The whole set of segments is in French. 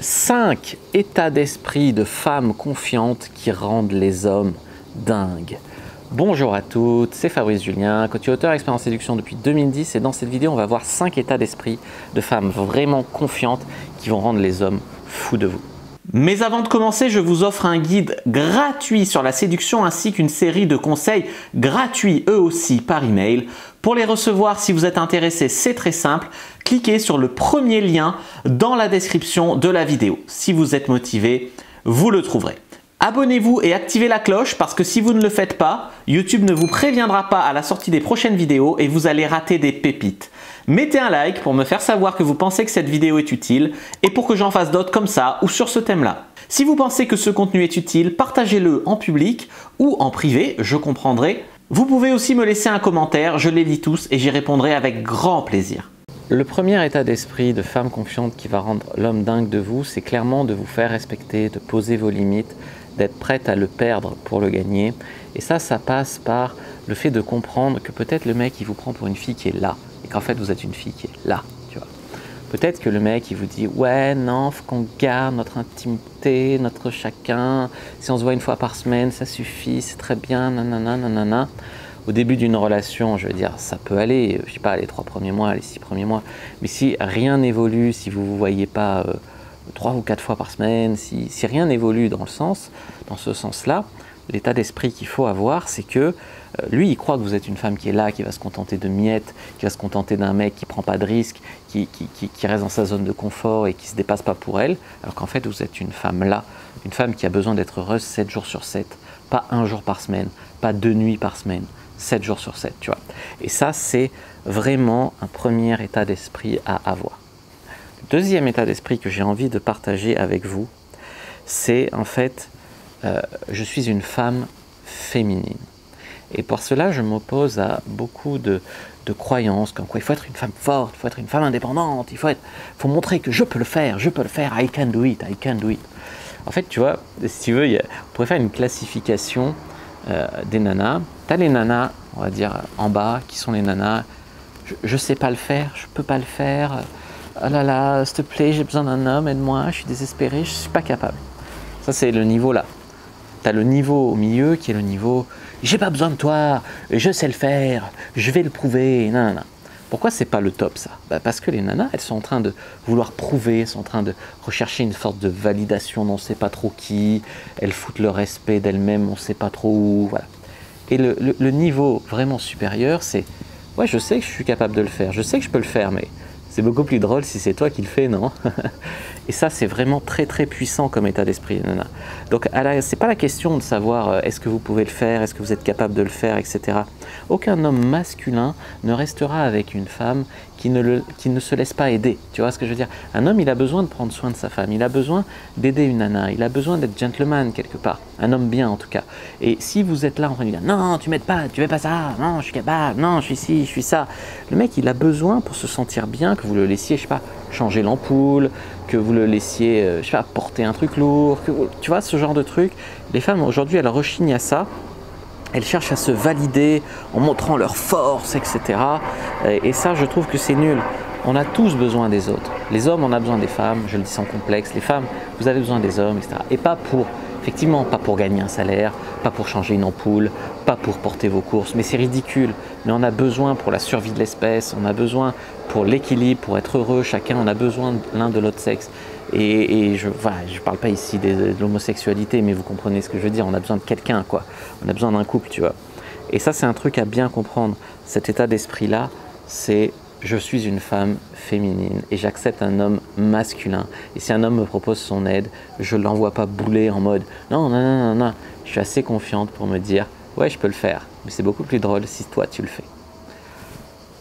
5 états d'esprit de femmes confiantes qui rendent les hommes dingues. Bonjour à toutes, c'est Fabrice Julien, coach et auteur expert en séduction depuis 2010 et dans cette vidéo on va voir 5 états d'esprit de femmes vraiment confiantes qui vont rendre les hommes fous de vous. Mais avant de commencer, je vous offre un guide gratuit sur la séduction ainsi qu'une série de conseils gratuits eux aussi par email. Pour les recevoir, si vous êtes intéressé, c'est très simple. Cliquez sur le premier lien dans la description de la vidéo. Si vous êtes motivé, vous le trouverez. Abonnez-vous et activez la cloche parce que si vous ne le faites pas, YouTube ne vous préviendra pas à la sortie des prochaines vidéos et vous allez rater des pépites. Mettez un like pour me faire savoir que vous pensez que cette vidéo est utile et pour que j'en fasse d'autres comme ça ou sur ce thème-là. Si vous pensez que ce contenu est utile, partagez-le en public ou en privé, je comprendrai. Vous pouvez aussi me laisser un commentaire, je les lis tous et j'y répondrai avec grand plaisir. Le premier état d'esprit de femme confiante qui va rendre l'homme dingue de vous, c'est clairement de vous faire respecter, de poser vos limites, d'être prête à le perdre pour le gagner. Et ça passe par le fait de comprendre que peut-être le mec il vous prend pour une fille qui est là et qu'en fait vous êtes une fille qui est là, tu vois. Peut-être que le mec il vous dit ouais non, faut qu'on garde notre intimité, notre chacun, si on se voit une fois par semaine ça suffit, c'est très bien, nanana, nanana. Au début d'une relation, je veux dire, ça peut aller, je sais pas, les 3 premiers mois, les 6 premiers mois, mais si rien n'évolue, si vous ne vous voyez pas 3 ou 4 fois par semaine, si rien n'évolue dans ce sens-là, l'état d'esprit qu'il faut avoir, c'est que lui, il croit que vous êtes une femme qui est là, qui va se contenter de miettes, qui va se contenter d'un mec qui ne prend pas de risques, qui reste dans sa zone de confort et qui ne se dépasse pas pour elle, alors qu'en fait, vous êtes une femme là, une femme qui a besoin d'être heureuse 7 jours sur 7, pas 1 jour par semaine, pas 2 nuits par semaine, 7 jours sur 7, tu vois. Et ça, c'est vraiment un premier état d'esprit à avoir. Le deuxième état d'esprit que j'ai envie de partager avec vous, c'est en fait, je suis une femme féminine. Et pour cela, je m'oppose à beaucoup de croyances, comme quoi il faut être une femme forte, il faut être une femme indépendante, il faut montrer que je peux le faire, I can do it, I can do it. En fait, tu vois, si tu veux, on pourrait faire une classification des nanas. Tu as les nanas, on va dire, en bas, qui sont les nanas, je sais pas le faire, je peux pas le faire, oh là là, s'il te plaît, j'ai besoin d'un homme, aide-moi, je suis désespérée, je suis pas capable. Ça, c'est le niveau là. Tu as le niveau au milieu qui est le niveau, j'ai pas besoin de toi, je sais le faire, je vais le prouver, nanana. Pourquoi c'est pas le top ça? Parce que les nanas, elles sont en train de vouloir prouver, elles sont en train de rechercher une sorte de validation d'on ne sait pas trop qui, elles foutent le respect d'elles-mêmes, on ne sait pas trop où, voilà. Et le niveau vraiment supérieur, c'est, ouais, je sais que je suis capable de le faire, je sais que je peux le faire, mais c'est beaucoup plus drôle si c'est toi qui le fais, non? Et ça, c'est vraiment très très puissant comme état d'esprit, nana. Donc, c'est pas la question de savoir est-ce que vous pouvez le faire, est-ce que vous êtes capable de le faire, etc. Aucun homme masculin ne restera avec une femme qui ne se laisse pas aider. Tu vois ce que je veux dire? Un homme, il a besoin de prendre soin de sa femme, il a besoin d'aider une nana, il a besoin d'être gentleman quelque part. Un homme bien en tout cas. Et si vous êtes là en train de dire non, tu m'aides pas, tu fais pas ça, non, je suis capable, non, je suis ci, je suis ça. Le mec, il a besoin pour se sentir bien que vous le laissiez, je sais pas, changer l'ampoule, que vous le laissiez, je sais pas, porter un truc lourd, tu vois, ce genre de truc. Les femmes aujourd'hui, elles rechignent à ça. Elles cherchent à se valider en montrant leur force, etc. Et ça, je trouve que c'est nul. On a tous besoin des autres. Les hommes, on a besoin des femmes, je le dis sans complexe. Les femmes, vous avez besoin des hommes, etc. Et pas pour, effectivement, pas pour gagner un salaire, pas pour changer une ampoule, pas pour porter vos courses. Mais c'est ridicule. Mais on a besoin pour la survie de l'espèce, on a besoin pour l'équilibre, pour être heureux. Chacun, on a besoin l'un de l'autre sexe. Et je ne parle pas ici de l'homosexualité, mais vous comprenez ce que je veux dire. On a besoin de quelqu'un, quoi. On a besoin d'un couple, tu vois. Et ça, c'est un truc à bien comprendre. Cet état d'esprit-là, c'est je suis une femme féminine et j'accepte un homme masculin. Et si un homme me propose son aide, je ne l'envoie pas bouler en mode non, non, non, non, non. Je suis assez confiante pour me dire ouais, je peux le faire. Mais c'est beaucoup plus drôle si toi, tu le fais.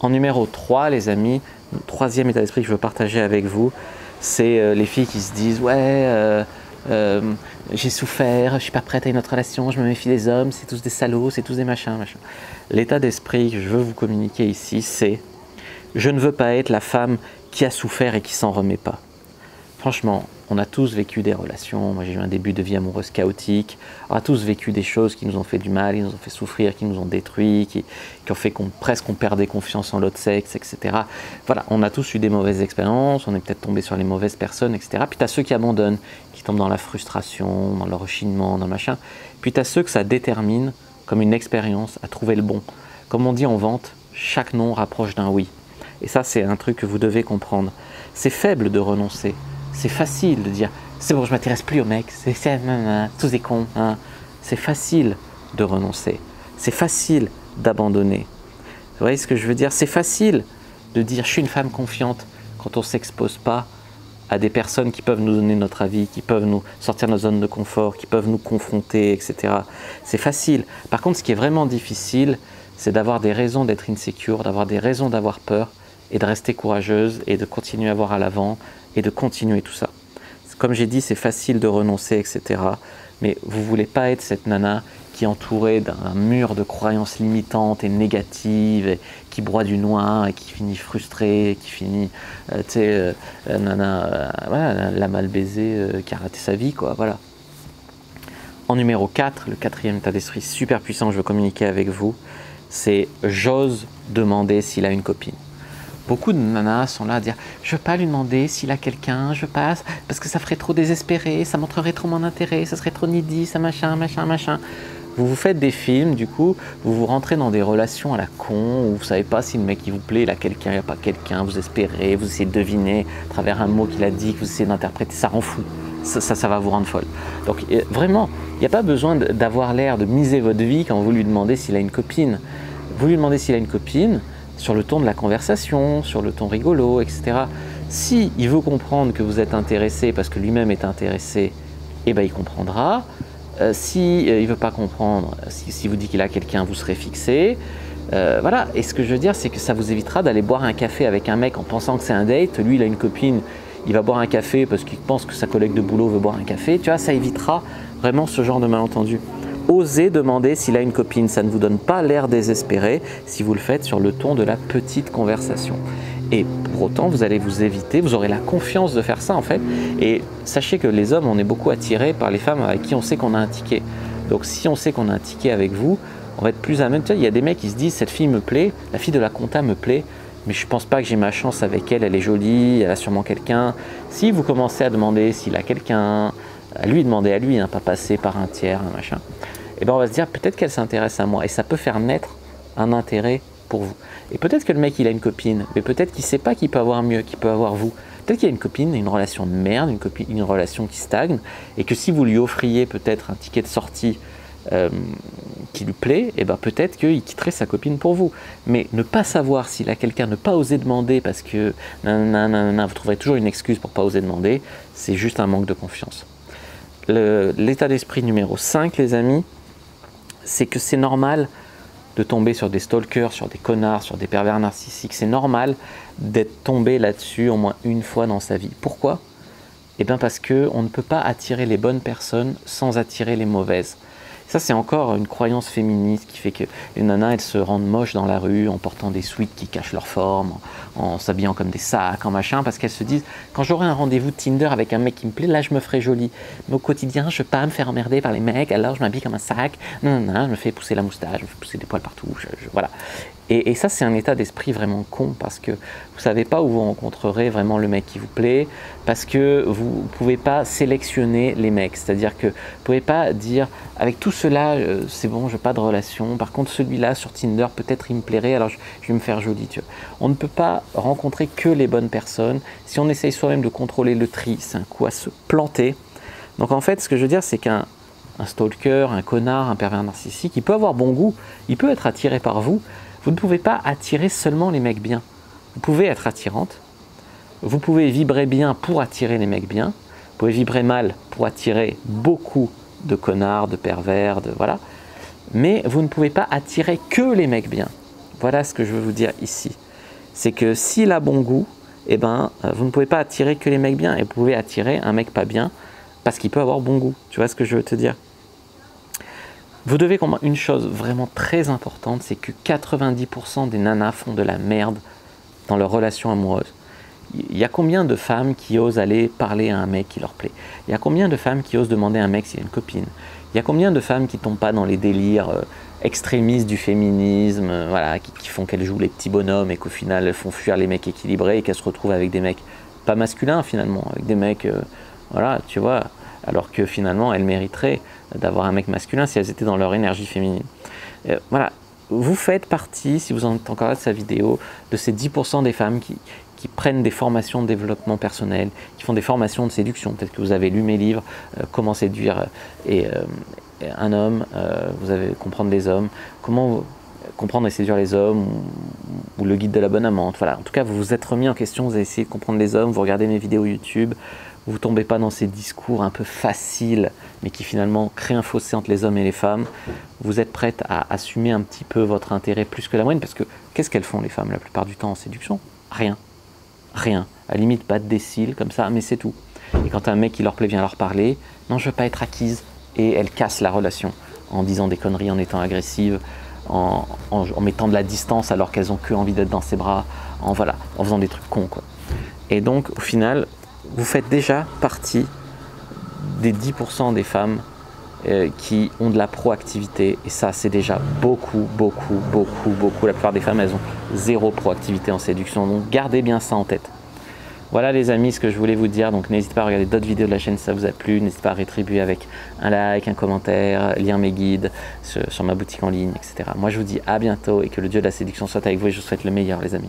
En numéro 3, les amis, le troisième état d'esprit que je veux partager avec vous, c'est les filles qui se disent ouais, j'ai souffert, je suis pas prête à une autre relation, je me méfie des hommes, c'est tous des salauds, c'est tous des machins. L'état d'esprit que je veux vous communiquer ici, c'est je ne veux pas être la femme qui a souffert et qui s'en remet pas. Franchement, on a tous vécu des relations. Moi, j'ai eu un début de vie amoureuse chaotique. On a tous vécu des choses qui nous ont fait du mal, qui nous ont fait souffrir, qui nous ont détruits, qui ont fait qu'on presque on perdait confiance en l'autre sexe, etc. Voilà, on a tous eu des mauvaises expériences, on est peut-être tombé sur les mauvaises personnes, etc. Puis tu as ceux qui abandonnent, qui tombent dans la frustration, dans le rechinement, dans le machin. Puis tu as ceux que ça détermine comme une expérience à trouver le bon. Comme on dit en vente, chaque non rapproche d'un oui. Et ça, c'est un truc que vous devez comprendre. C'est faible de renoncer. C'est facile de dire « c'est bon, je m'intéresse plus au mec, tous des cons hein. ». C'est facile de renoncer. C'est facile d'abandonner. Vous voyez ce que je veux dire? C'est facile de dire « je suis une femme confiante » quand on ne s'expose pas à des personnes qui peuvent nous donner notre avis, qui peuvent nous sortir de notre zone de confort, qui peuvent nous confronter, etc. C'est facile. Par contre, ce qui est vraiment difficile, c'est d'avoir des raisons d'être insécure, d'avoir des raisons d'avoir peur et de rester courageuse et de continuer à voir à l'avant et de continuer tout ça. Comme j'ai dit, c'est facile de renoncer, etc. Mais vous ne voulez pas être cette nana qui est entourée d'un mur de croyances limitantes et négatives, et qui broie du noir et qui finit frustrée, qui finit, voilà, la mal baisée qui a raté sa vie, quoi, voilà. En numéro 4, le quatrième état d'esprit super puissant que je veux communiquer avec vous, c'est « j'ose demander s'il a une copine ». Beaucoup de nanas sont là à dire « je ne veux pas lui demander s'il a quelqu'un, je passe, parce que ça ferait trop désespéré, ça montrerait trop mon intérêt, ça serait trop needy, ça machin, machin, machin ». Vous vous faites des films, du coup, vous vous rentrez dans des relations à la con, où vous ne savez pas si le mec qui vous plaît, il a quelqu'un, il n'y a pas quelqu'un, vous espérez, vous essayez de deviner à travers un mot qu'il a dit, que vous essayez d'interpréter, ça rend fou. Ça va vous rendre folle. Donc vraiment, il n'y a pas besoin d'avoir l'air de miser votre vie quand vous lui demandez s'il a une copine. Vous lui demandez s'il a une copine, sur le ton de la conversation, sur le ton rigolo, etc. Si il veut comprendre que vous êtes intéressé parce que lui-même est intéressé, eh ben il comprendra. Si il ne veut pas comprendre, si vous dit qu'il a quelqu'un, vous serez fixé. Voilà. Et ce que je veux dire, c'est que ça vous évitera d'aller boire un café avec un mec en pensant que c'est un date. Lui, il a une copine, il va boire un café parce qu'il pense que sa collègue de boulot veut boire un café. Tu vois, ça évitera vraiment ce genre de malentendu. Osez demander s'il a une copine, ça ne vous donne pas l'air désespéré si vous le faites sur le ton de la petite conversation. Et pour autant, vous allez vous éviter, vous aurez la confiance de faire ça en fait. Et sachez que les hommes, on est beaucoup attirés par les femmes avec qui on sait qu'on a un ticket. Donc si on sait qu'on a un ticket avec vous, on va être plus à même. Tu sais, il y a des mecs qui se disent, cette fille me plaît, la fille de la compta me plaît, mais je ne pense pas que j'ai ma chance avec elle, elle est jolie, elle a sûrement quelqu'un. Si vous commencez à demander s'il a quelqu'un, à lui demander à lui, hein, pas passer par un tiers, un machin, et ben on va se dire peut-être qu'elle s'intéresse à moi et ça peut faire naître un intérêt pour vous. Et peut-être que le mec il a une copine, mais peut-être qu'il ne sait pas qu'il peut avoir mieux, qu'il peut avoir vous. Peut-être qu'il a une copine, une relation de merde, une relation qui stagne, et que si vous lui offriez peut-être un ticket de sortie qui lui plaît, et ben peut-être qu'il quitterait sa copine pour vous. Mais ne pas savoir s'il a quelqu'un, ne pas oser demander parce que vous trouverez toujours une excuse pour ne pas oser demander, c'est juste un manque de confiance. L'état d'esprit numéro 5, les amis, c'est que c'est normal de tomber sur des stalkers, sur des connards, sur des pervers narcissiques. C'est normal d'être tombé là-dessus au moins une fois dans sa vie. Pourquoi? Eh bien parce qu'on ne peut pas attirer les bonnes personnes sans attirer les mauvaises. Ça, c'est encore une croyance féministe qui fait que les nanas, elles se rendent moches dans la rue en portant des sweats qui cachent leur forme, en s'habillant comme des sacs, en machin, parce qu'elles se disent « quand j'aurai un rendez-vous de Tinder avec un mec qui me plaît, là, je me ferai jolie. Mais au quotidien, je ne veux pas me faire emmerder par les mecs, alors je m'habille comme un sac, je me fais pousser la moustache, je me fais pousser des poils partout, voilà. » Et ça, c'est un état d'esprit vraiment con parce que vous ne savez pas où vous rencontrerez vraiment le mec qui vous plaît, parce que vous ne pouvez pas sélectionner les mecs. C'est-à-dire que vous ne pouvez pas dire « avec tout cela, c'est bon, je n'ai pas de relation. Par contre, celui-là sur Tinder, peut-être il me plairait, alors je vais me faire jolie. » On ne peut pas rencontrer que les bonnes personnes. Si on essaye soi-même de contrôler le tri, c'est un coup à se planter. Donc en fait, ce que je veux dire, c'est qu'un stalker, un connard, un pervers narcissique, il peut avoir bon goût, il peut être attiré par vous. Vous ne pouvez pas attirer seulement les mecs bien. Vous pouvez être attirante, vous pouvez vibrer bien pour attirer les mecs bien, vous pouvez vibrer mal pour attirer beaucoup de connards, de pervers, voilà. Mais vous ne pouvez pas attirer que les mecs bien. Voilà ce que je veux vous dire ici. C'est que s'il a bon goût, eh ben, vous ne pouvez pas attirer que les mecs bien et vous pouvez attirer un mec pas bien parce qu'il peut avoir bon goût. Tu vois ce que je veux te dire? Vous devez comprendre une chose vraiment très importante, c'est que 90% des nanas font de la merde dans leur relation amoureuse. Il y a combien de femmes qui osent aller parler à un mec qui leur plaît? Il y a combien de femmes qui osent demander à un mec s'il a une copine? Il y a combien de femmes qui ne tombent pas dans les délires extrémistes du féminisme, voilà, qui font qu'elles jouent les petits bonhommes et qu'au final elles font fuir les mecs équilibrés et qu'elles se retrouvent avec des mecs pas masculins finalement, avec des mecs, voilà, tu vois, alors que finalement elles mériteraient d'avoir un mec masculin si elles étaient dans leur énergie féminine. Voilà, vous faites partie, si vous en êtes encore là de sa vidéo, de ces 10% des femmes qui prennent des formations de développement personnel, qui font des formations de séduction. Peut-être que vous avez lu mes livres, Comment séduire un homme, vous avez comprendre les hommes, comment comprendre et séduire les hommes, ou le guide de la bonne amante. Voilà. En tout cas, vous vous êtes remis en question, vous avez essayé de comprendre les hommes, vous regardez mes vidéos YouTube, vous ne tombez pas dans ces discours un peu faciles, mais qui finalement créent un fossé entre les hommes et les femmes. Vous êtes prête à assumer un petit peu votre intérêt plus que la moyenne, parce que qu'est-ce qu'elles font les femmes la plupart du temps en séduction? Rien. Rien. À la limite, battre des cils comme ça, mais c'est tout. Et quand un mec qui leur plaît vient leur parler, non, je veux pas être acquise, et elles cassent la relation en disant des conneries, en étant agressives, en mettant de la distance alors qu'elles ont que envie d'être dans ses bras, en faisant des trucs cons, quoi. Et donc, au final, vous faites déjà partie des 10% des femmes qui ont de la proactivité, et ça c'est déjà beaucoup. La plupart des femmes, elles ont zéro proactivité en séduction, donc gardez bien ça en tête. Voilà les amis, ce que je voulais vous dire, donc n'hésitez pas à regarder d'autres vidéos de la chaîne si ça vous a plu, n'hésitez pas à rétribuer avec un like, un commentaire, lire mes guides sur ma boutique en ligne, etc. Moi je vous dis à bientôt et que le dieu de la séduction soit avec vous et je vous souhaite le meilleur les amis.